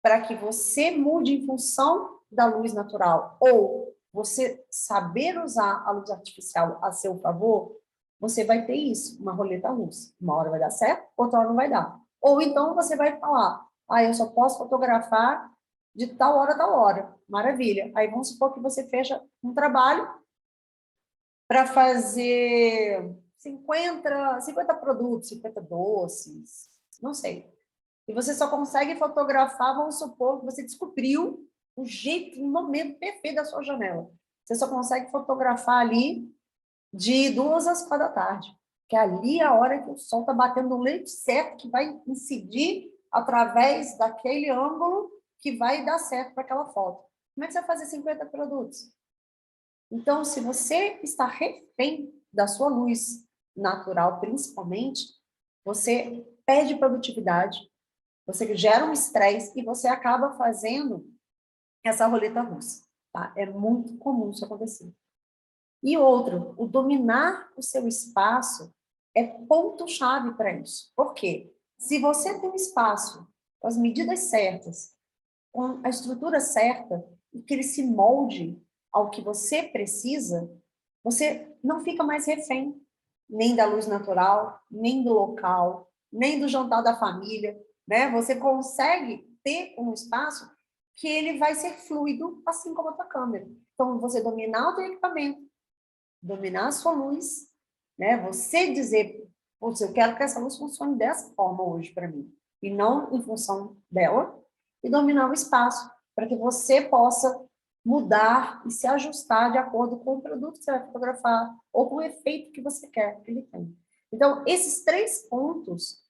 para que você mude em função da luz natural ou você saber usar a luz artificial a seu favor, você vai ter isso, uma roleta russa. Uma hora vai dar certo, outra hora não vai dar. Ou então você vai falar, eu só posso fotografar de tal hora a tal hora. Maravilha. Aí vamos supor que você fecha um trabalho para fazer 50 produtos, 50 doces, não sei. E você só consegue fotografar, vamos supor que você descobriu o jeito, o momento perfeito da sua janela. Você só consegue fotografar ali de 2 às 4 da tarde, que ali é a hora que o sol está batendo no leito certo, que vai incidir através daquele ângulo que vai dar certo para aquela foto. Como é que você vai fazer 50 produtos? Então, se você está refém da sua luz natural, principalmente, você perde produtividade, você gera um estresse e você acaba fazendo essa roleta russa. Tá? É muito comum isso acontecer. E outro, o dominar o seu espaço é ponto-chave para isso. Por quê? Se você tem um espaço com as medidas certas, com a estrutura certa, e que ele se molde ao que você precisa, você não fica mais refém nem da luz natural, nem do local, nem do jantar da família, né? Você consegue ter um espaço que ele vai ser fluido, assim como a tua câmera. Então, você dominar o teu equipamento, dominar a sua luz, né? Você dizer, putz, eu quero que essa luz funcione dessa forma hoje para mim, e não em função dela, e dominar o espaço, para que você possa mudar e se ajustar de acordo com o produto que você vai fotografar, ou com o efeito que você quer que ele tenha. Então, esses 3 pontos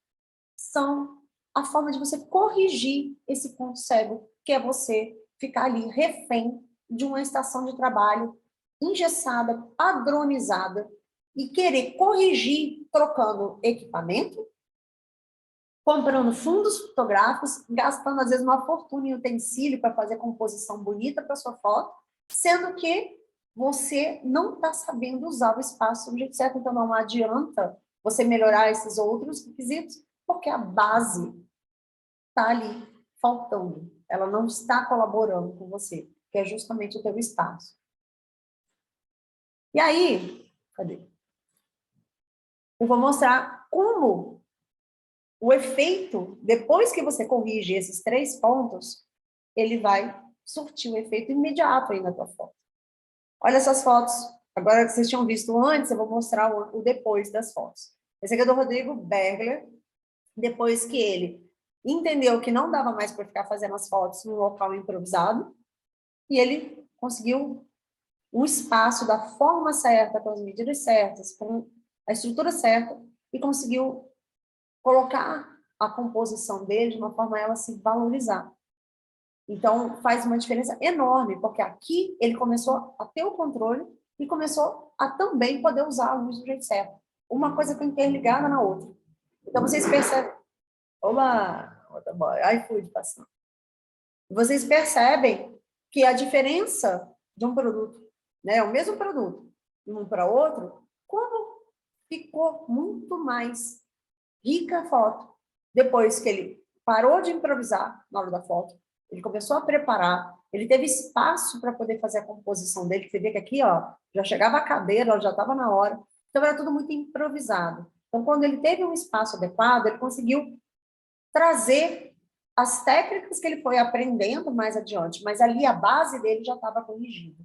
são a forma de você corrigir esse ponto cego, que é você ficar ali refém de uma estação de trabalho engessada, padronizada, e querer corrigir trocando equipamento, comprando fundos fotográficos, gastando às vezes uma fortuna em utensílio para fazer composição bonita para sua foto, sendo que você não está sabendo usar o espaço do jeito certo, então não adianta você melhorar esses outros requisitos, porque a base está ali faltando, ela não está colaborando com você, que é justamente o teu espaço. E aí, cadê? Eu vou mostrar como o efeito, depois que você corrige esses 3 pontos, ele vai surtir um efeito imediato aí na tua foto. Olha essas fotos Agora que vocês tinham visto antes, eu vou mostrar o depois das fotos. Esse aqui é do Rodrigo Bergler, depois que ele entendeu que não dava mais para ficar fazendo as fotos num local improvisado, e ele conseguiu um espaço da forma certa, com as medidas certas, com a estrutura certa, e conseguiu colocar a composição dele de uma forma a ela se valorizar. Então, faz uma diferença enorme, porque aqui ele começou a ter o controle e começou a também poder usar a luz do jeito certo. Uma coisa está interligada na outra. Então, vocês percebem... Olá, iFood passando. Vocês percebem que a diferença de um produto, né, o mesmo produto, de um para outro, como ficou muito mais rica a foto depois que ele parou de improvisar na hora da foto, ele começou a preparar, ele teve espaço para poder fazer a composição dele, que você vê que aqui, ó, já chegava a cadeira, ela já estava na hora, então era tudo muito improvisado. Então, quando ele teve um espaço adequado, ele conseguiu trazer as técnicas que ele foi aprendendo mais adiante, mas ali a base dele já estava corrigida.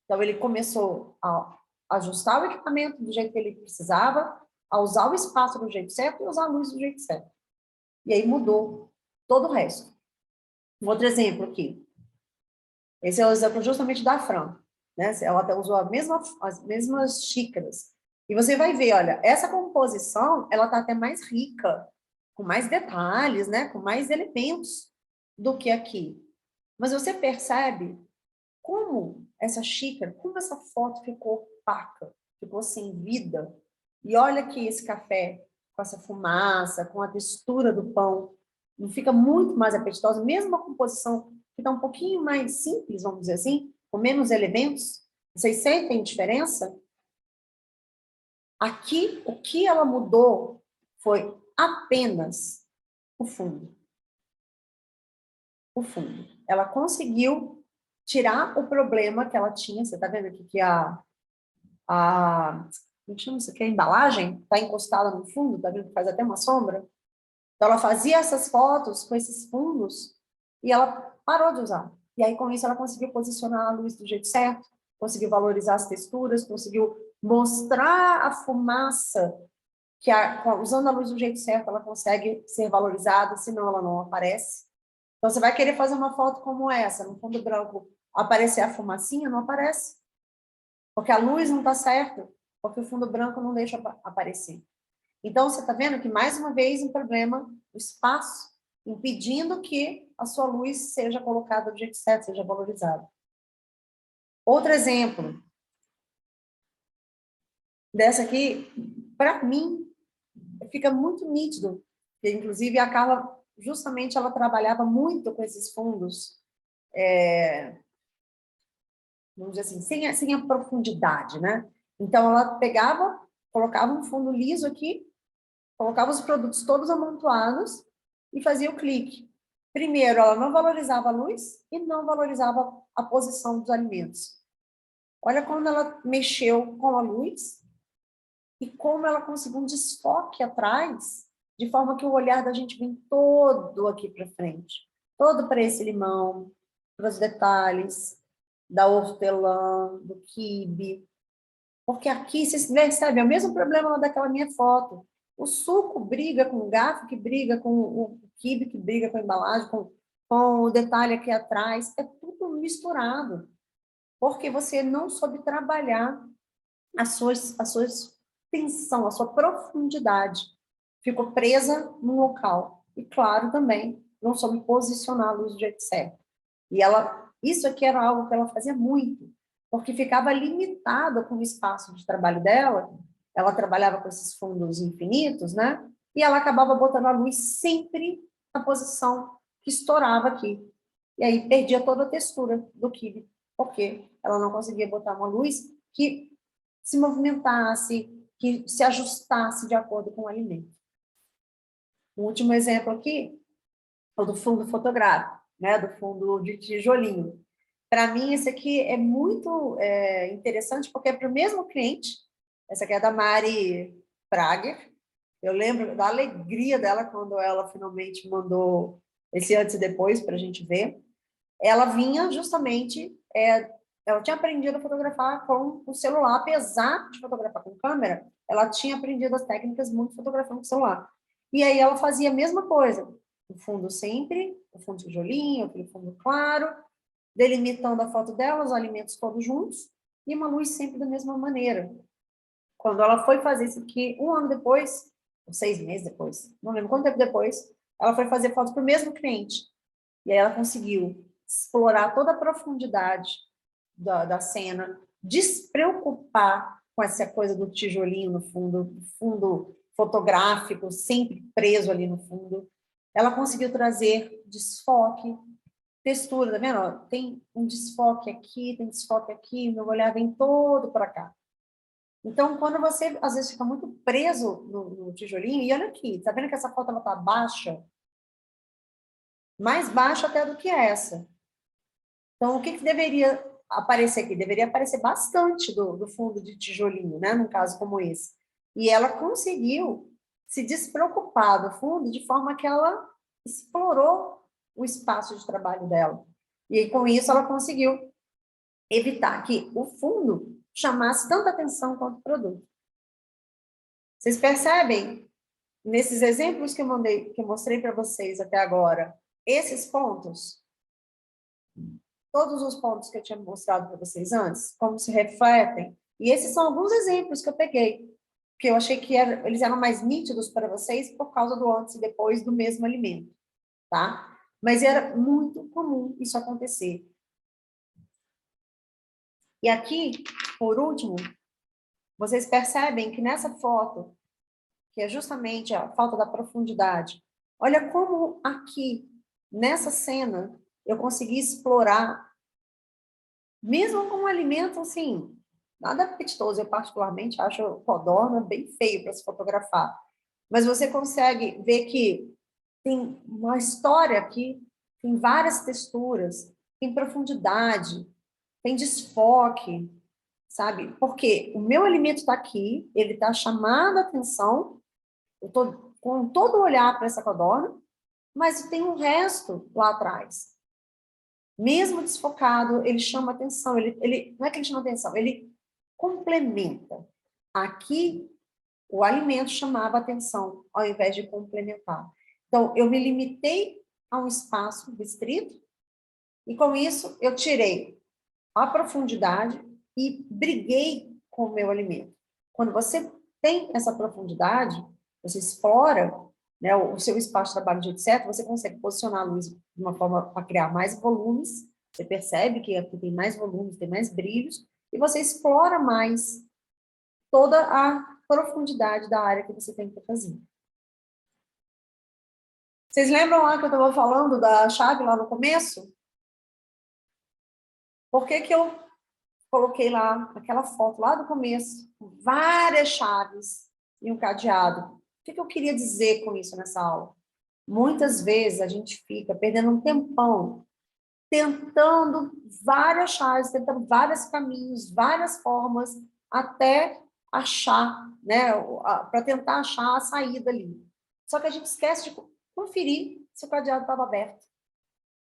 Então, ele começou a ajustar o equipamento do jeito que ele precisava, a usar o espaço do jeito certo e usar a luz do jeito certo. E aí mudou todo o resto. Um outro exemplo aqui. Esse é o exemplo justamente da Fran, né? Ela até usou as mesmas xícaras. E você vai ver, olha, essa composição, ela está até mais rica, com mais detalhes, né? Com mais elementos do que aqui. Mas você percebe como essa xícara, como essa foto ficou opaca, ficou sem vida. E olha aqui esse café, com essa fumaça, com a textura do pão, não fica muito mais apetitosa, mesmo a composição que está um pouquinho mais simples, vamos dizer assim, com menos elementos. Vocês sentem diferença? Aqui, o que ela mudou foi apenas o fundo. O fundo. Ela conseguiu tirar o problema que ela tinha. Você está vendo aqui que como chama isso aqui? A embalagem está encostada no fundo, está vendo que faz até uma sombra? Então, ela fazia essas fotos com esses fundos e ela parou de usar. E aí, com isso, ela conseguiu posicionar a luz do jeito certo, conseguiu valorizar as texturas, conseguiu mostrar a fumaça, que usando a luz do jeito certo, ela consegue ser valorizada, senão ela não aparece. Então, você vai querer fazer uma foto como essa, no fundo branco, aparecer a fumacinha, não aparece. Porque a luz não está certa, porque o fundo branco não deixa aparecer. Então, você está vendo que, mais uma vez, um problema, o espaço, impedindo que a sua luz seja colocada do jeito certo, seja valorizada. Outro exemplo dessa aqui, para mim, fica muito nítido, que, inclusive, a Carla, justamente, ela trabalhava muito com esses fundos, vamos dizer assim, sem a profundidade, né? Então, ela pegava, colocava um fundo liso aqui, colocava os produtos todos amontoados e fazia o clique. Primeiro, ela não valorizava a luz e não valorizava a posição dos alimentos. Olha quando ela mexeu com a luz e como ela conseguiu um desfoque atrás, de forma que o olhar da gente vem todo aqui para frente. Todo para esse limão, para os detalhes da hortelã, do quibe. Porque aqui, vocês percebem, é o mesmo problema lá daquela minha foto. O suco briga com o garfo, que briga com o quibe, que briga com a embalagem, com o detalhe aqui atrás. É tudo misturado. Porque você não soube trabalhar a sua extensão, a sua profundidade. Ficou presa num local. E, claro, também não soube posicionar a luz do jeito certo. E isso aqui era algo que ela fazia muito, porque ficava limitada com o espaço de trabalho dela. Ela trabalhava com esses fundos infinitos, né? E ela acabava botando a luz sempre na posição que estourava aqui. E aí perdia toda a textura do quibe, porque ela não conseguia botar uma luz que se movimentasse, que se ajustasse de acordo com o alimento. O último exemplo aqui é o do fundo fotográfico, né? Do fundo de tijolinho. Para mim, esse aqui é muito interessante, porque é para o mesmo cliente. Essa aqui é da Mari Prager. Eu lembro da alegria dela quando ela finalmente mandou esse antes e depois para a gente ver. Ela vinha justamente Ela tinha aprendido a fotografar com o celular, apesar de fotografar com câmera, ela tinha aprendido as técnicas muito fotografando com o celular. E aí ela fazia a mesma coisa, o fundo sempre, o fundo de tijolinho, aquele fundo claro, delimitando a foto dela, os alimentos todos juntos, e uma luz sempre da mesma maneira. Quando ela foi fazer isso aqui, um ano depois, ou 6 meses depois, não lembro quanto tempo depois, ela foi fazer fotos para o mesmo cliente. E aí ela conseguiu explorar toda a profundidade da cena, despreocupar com essa coisa do tijolinho no fundo, fundo fotográfico, sempre preso ali no fundo. Ela conseguiu trazer desfoque, textura, tá vendo? Tem um desfoque aqui, tem desfoque aqui, meu olhar vem todo para cá. Então, quando você, às vezes, fica muito preso no tijolinho, e olha aqui, tá vendo que essa foto ela tá baixa? Mais baixa até do que essa. Então, o que deveria aparecer aqui? Deveria aparecer bastante do fundo de tijolinho, né? Num caso como esse. E ela conseguiu se despreocupar do fundo de forma que ela explorou o espaço de trabalho dela. E com isso ela conseguiu evitar que o fundo chamasse tanta atenção quanto o produto. Vocês percebem, nesses exemplos que eu mostrei para vocês até agora, esses pontos, todos os pontos que eu tinha mostrado para vocês antes, como se refletem, e esses são alguns exemplos que eu peguei, que eu achei que eles eram mais nítidos para vocês por causa do antes e depois do mesmo alimento, tá? Mas era muito comum isso acontecer. E aqui, por último, vocês percebem que nessa foto, que é justamente a falta da profundidade, olha como aqui, nessa cena, eu consegui explorar, mesmo com um alimento, assim, nada apetitoso. Eu particularmente acho codorna bem feio para se fotografar. Mas você consegue ver que tem uma história aqui, tem várias texturas, tem profundidade, tem desfoque, sabe? Porque o meu alimento está aqui, ele está chamando a atenção, eu estou com todo o olhar para essa codorna, mas tem um resto lá atrás. Mesmo desfocado, ele chama atenção, ele não é que ele chama atenção, ele complementa. Aqui, o alimento chamava atenção, ao invés de complementar. Então, eu me limitei a um espaço restrito, e com isso, eu tirei a profundidade e briguei com o meu alimento. Quando você tem essa profundidade, você explora, né, o seu espaço de trabalho de jeito certo, você consegue posicionar a luz de uma forma para criar mais volumes, você percebe que aqui tem mais volumes, tem mais brilhos, e você explora mais toda a profundidade da área que você tem que fazer. Vocês lembram lá que eu estava falando da chave lá no começo? Por que que eu coloquei lá aquela foto lá do começo, várias chaves e um cadeado? O que eu queria dizer com isso nessa aula? Muitas vezes a gente fica perdendo um tempão tentando várias chaves, tentando vários caminhos, várias formas, até achar, né, para tentar achar a saída ali. Só que a gente esquece de conferir se o cadeado estava aberto.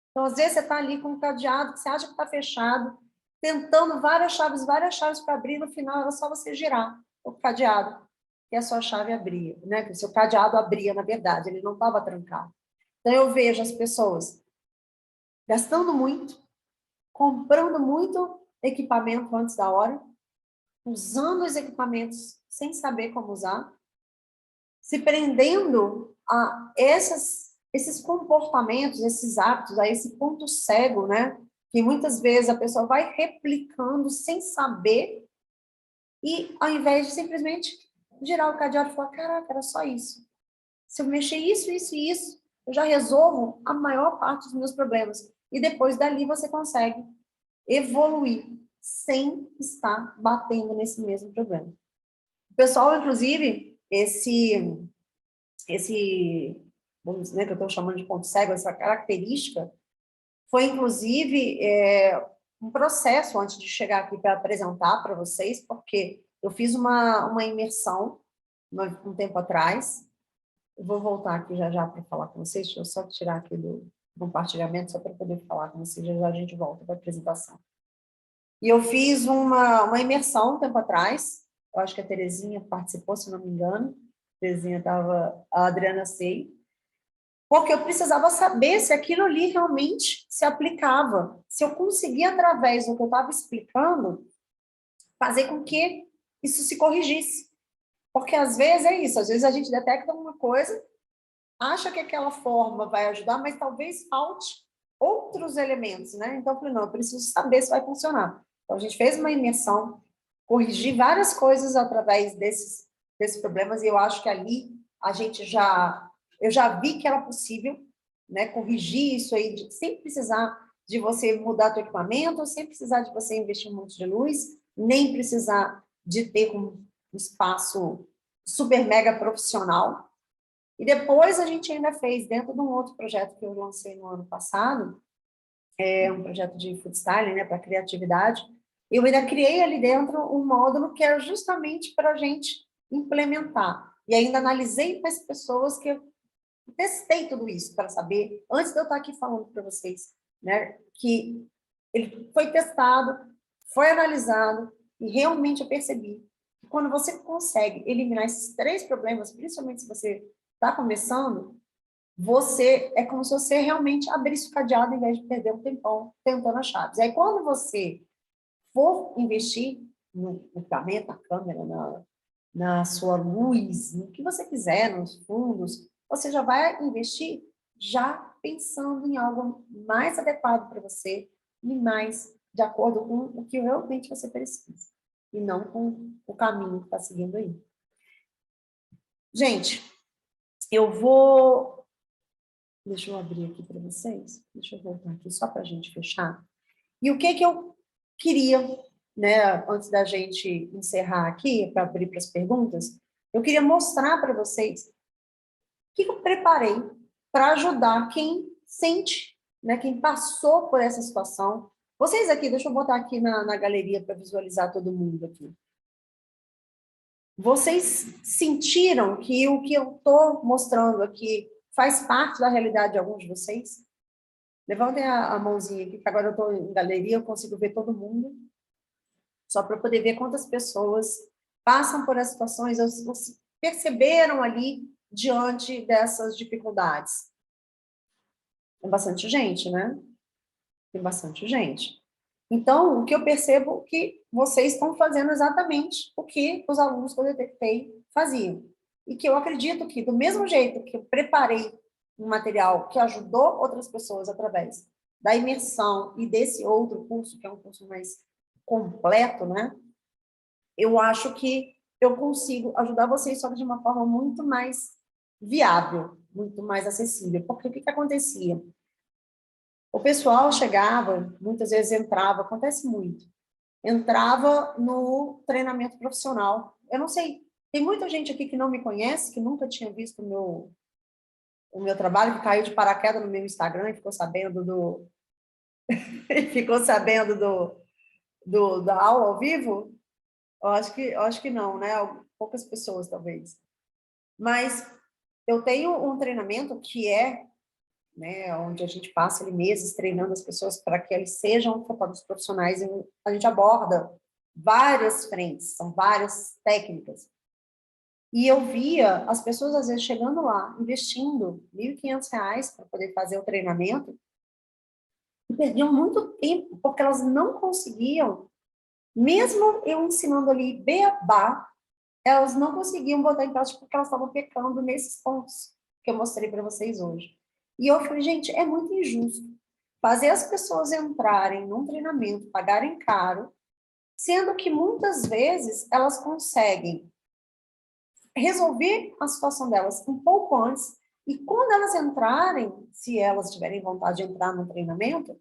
Então, às vezes, você está ali com um cadeado que você acha que está fechado, tentando várias chaves para abrir, no final era só você girar o cadeado, que a sua chave abria, né? Que o seu cadeado abria, na verdade, ele não estava trancado. Então, eu vejo as pessoas gastando muito, comprando muito equipamento antes da hora, usando os equipamentos sem saber como usar, se prendendo a esses comportamentos, esses hábitos, a esse ponto cego, né? Que muitas vezes a pessoa vai replicando sem saber, e ao invés de simplesmente girar o cadeado e falar, caraca, era só isso. Se eu mexer isso, isso e isso, eu já resolvo a maior parte dos meus problemas. E depois dali você consegue evoluir sem estar batendo nesse mesmo problema. O pessoal, inclusive, vamos dizer, né, que eu estou chamando de ponto cego, essa característica, foi, inclusive, um processo antes de chegar aqui para apresentar para vocês, porque eu fiz uma imersão um tempo atrás. Eu vou voltar aqui já já para falar com vocês, deixa eu só tirar aqui do compartilhamento, só para poder falar com vocês, já já a gente volta para a apresentação. E eu fiz uma imersão um tempo atrás, eu acho que a Terezinha participou, se não me engano, a Terezinha estava, a Adriana Sei, porque eu precisava saber se aquilo ali realmente se aplicava, se eu conseguia, através do que eu estava explicando, fazer com que isso se corrigisse. Porque às vezes é isso, às vezes a gente detecta uma coisa, acha que aquela forma vai ajudar, mas talvez falte outros elementos, né? Então eu falei, não, eu preciso saber se vai funcionar. Então a gente fez uma imersão, corrigi várias coisas através desses problemas, e eu acho que ali a gente eu já vi que era possível, né, corrigir isso aí, sem precisar de você mudar o equipamento, sem precisar de você investir muito de luz, nem precisar de ter um espaço super mega profissional. E depois a gente ainda fez, dentro de um outro projeto que eu lancei no ano passado, um projeto de food styling, né, para criatividade, eu ainda criei ali dentro um módulo que era justamente para a gente implementar. E ainda analisei com as pessoas que eu testei tudo isso para saber, antes de eu estar aqui falando para vocês, né, que ele foi testado, foi analisado, e realmente eu percebi que quando você consegue eliminar esses três problemas, principalmente se você está começando, você é como se você realmente abrisse o cadeado em vez de perder um tempão tentando as chaves. Aí, quando você for investir no equipamento, na câmera, na sua luz, no que você quiser, nos fundos, você já vai investir já pensando em algo mais adequado para você e mais de acordo com o que realmente você precisa, e não com o caminho que está seguindo aí. Gente, eu vou... Deixa eu abrir aqui para vocês. Deixa eu voltar aqui só para a gente fechar. E o que que eu queria, né, antes da gente encerrar aqui, para abrir para as perguntas, eu queria mostrar para vocês o que eu preparei para ajudar quem sente, né, quem passou por essa situação. Vocês aqui, deixa eu botar aqui na galeria para visualizar todo mundo aqui. Vocês sentiram que o que eu estou mostrando aqui faz parte da realidade de alguns de vocês? Levantem a mãozinha aqui, que agora eu estou em galeria, eu consigo ver todo mundo, só para poder ver quantas pessoas passam por essas situações, ou perceberam ali diante dessas dificuldades. Tem bastante gente, né? Tem bastante gente. Então, o que eu percebo é que vocês estão fazendo exatamente o que os alunos que eu detectei faziam. E que eu acredito que, do mesmo jeito que eu preparei um material que ajudou outras pessoas através da imersão e desse outro curso, que é um curso mais completo, né? Eu acho que eu consigo ajudar vocês, só que de uma forma muito mais viável, muito mais acessível. Porque o que acontecia? O pessoal chegava, muitas vezes entrava, acontece muito, entrava no treinamento profissional. Eu não sei, tem muita gente aqui que não me conhece, que nunca tinha visto o meu trabalho, que caiu de paraquedas no meu Instagram e ficou sabendo ficou sabendo da aula ao vivo. Eu acho que não, né? Poucas pessoas, talvez. Mas eu tenho um treinamento que é, né, onde a gente passa ali meses treinando as pessoas para que eles sejam fotógrafos profissionais, e a gente aborda várias frentes, são várias técnicas. E eu via as pessoas, às vezes, chegando lá, investindo R$ 1.500 para poder fazer o treinamento, e perdiam muito tempo, porque elas não conseguiam, mesmo eu ensinando ali beabá, elas não conseguiam botar em prática porque elas estavam pecando nesses pontos que eu mostrei para vocês hoje. E eu falei, gente, é muito injusto fazer as pessoas entrarem num treinamento, pagarem caro, sendo que muitas vezes elas conseguem resolver a situação delas um pouco antes, e quando elas entrarem, se elas tiverem vontade de entrar no treinamento,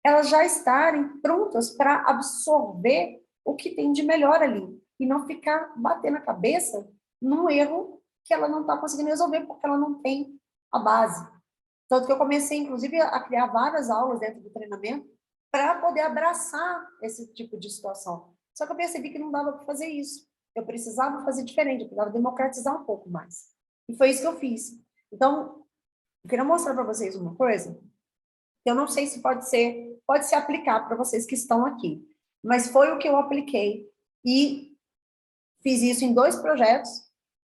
elas já estarem prontas para absorver o que tem de melhor ali, e não ficar batendo a cabeça num erro que ela não está conseguindo resolver, porque ela não tem a base. Tanto que eu comecei, inclusive, a criar várias aulas dentro do treinamento para poder abraçar esse tipo de situação. Só que eu percebi que não dava para fazer isso. Eu precisava fazer diferente, eu precisava democratizar um pouco mais. E foi isso que eu fiz. Então, eu queria mostrar para vocês uma coisa que eu não sei se pode se aplicar para vocês que estão aqui. mas foi o que eu apliquei. E fiz isso em 2 projetos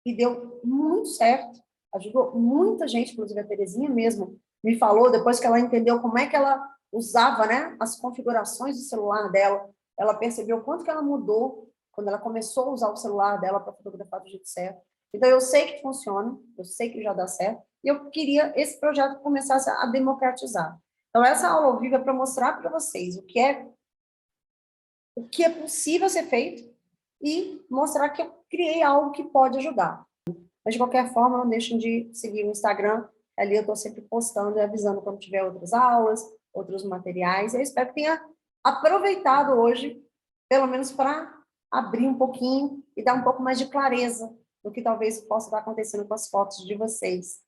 e deu muito certo. Ajudou muita gente, inclusive a Terezinha mesmo me falou, depois que ela entendeu como é que ela usava, né, as configurações do celular dela, ela percebeu o quanto que ela mudou quando ela começou a usar o celular dela para fotografar do jeito certo. Então, eu sei que funciona, eu sei que já dá certo, e eu queria esse projeto começasse a democratizar. Então, essa aula ao vivo é para mostrar para vocês o que é possível ser feito e mostrar que eu criei algo que pode ajudar. Mas, de qualquer forma, não deixem de seguir o Instagram. Ali eu estou sempre postando e avisando quando tiver outras aulas, outros materiais. Eu espero que tenha aproveitado hoje, pelo menos para abrir um pouquinho e dar um pouco mais de clareza do que talvez possa estar acontecendo com as fotos de vocês.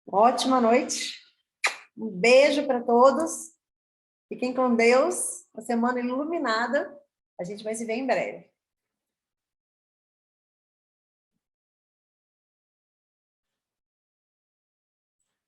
Ótima noite. Um beijo para todos. Fiquem com Deus. Uma semana iluminada. A gente vai se ver em breve.